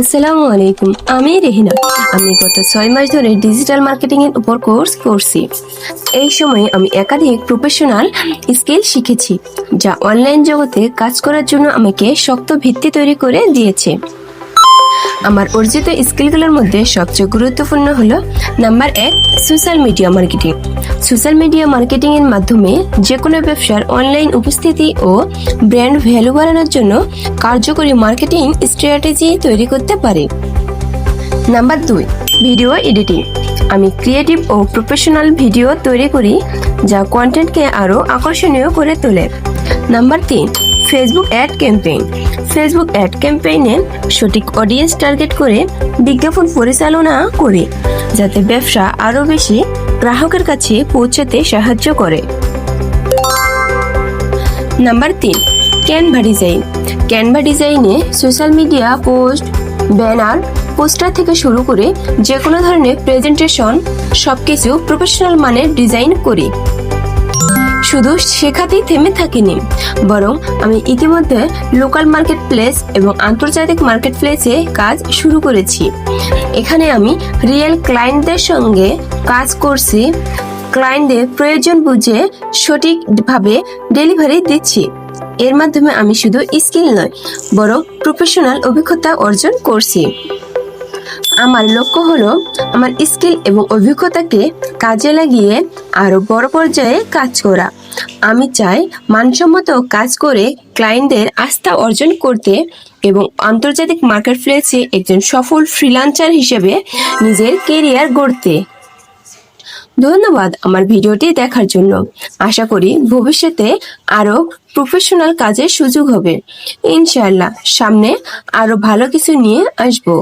আসসালামু আলাইকুম, আমি রেহিনা। আমি গত 6 মাস ধরে ডিজিটাল মার্কেটিং এর উপর কোর্স করছি। এই সময়ে আমি একাধিক প্রফেশনাল স্কিল শিখেছি, যা অনলাইন জগতে কাজ করার জন্য আমাকে শক্ত ভিত্তি তৈরি করে দিয়েছে। আমার অর্জিত স্কিলগুলোর মধ্যে সবচেয়ে গুরুত্বপূর্ণ হলো number 1, social media marketing. Social media marketing এর মাধ্যমে যে কোনো ব্যবসার অনলাইন উপস্থিতি ও ব্র্যান্ড ভ্যালু বাড়ানোর জন্য কার্যকরী মার্কেটিং স্ট্র্যাটেজি তৈরি করতে পারে। Number 2, video editing. আমি ক্রিয়েটিভ ও প্রফেশনাল ভিডিও তৈরি করি, যা কন্টেন্টকে আরও আকর্ষণীয় করে তোলে। Number 3, Facebook ad campaign. Facebook ad ক্যাম্পেইনে সঠিক অডিয়েন্স টার্গেট করে বিজ্ঞাপন পরিচালনা করি, যাতে ব্যবসা আরও বেশি গ্রাহকের কাছে পৌঁছাতে সাহায্য করে। Number 3, Canva design. ক্যানভা ডিজাইনে social media post, banner, poster থেকে শুরু করে যে কোনো ধরনের প্রেজেন্টেশন সবকিছু প্রফেশনাল মানের ডিজাইন করি। শুধু শেখাতেই থেমে থাকিনি, বরং আমি ইতিমধ্যে লোকাল মার্কেট প্লেস এবং আন্তর্জাতিক মার্কেট প্লেসে কাজ শুরু করেছি। এখানে আমি রিয়েল ক্লায়েন্টদের সঙ্গে কাজ করছি, ক্লায়েন্টদের প্রয়োজন বুঝে সঠিকভাবে ডেলিভারি দিচ্ছি। এর মাধ্যমে আমি শুধু স্কিল নয়, বরং প্রফেশনাল অভিজ্ঞতা অর্জন করছি। আমার লক্ষ্য হলো আমার স্কিল এবং অভিজ্ঞতাকে কাজে লাগিয়ে আরো বড় পর্যায়ে কাজ করা। আমি চাই মানসম্মত কাজ করে ক্লায়েন্টদের আস্থা অর্জন করতে এবং আন্তর্জাতিক মার্কেট প্লেসে একজন সফল ফ্রিল্যান্সার হিসেবে নিজের কেরিয়ার গড়তে। ধন্যবাদ আমার ভিডিওটি দেখার জন্য। আশা করি ভবিষ্যতে আরো প্রফেশনাল কাজের সুযোগ হবে। ইনশাআল্লাহ সামনে আরো ভালো কিছু নিয়ে আসবো।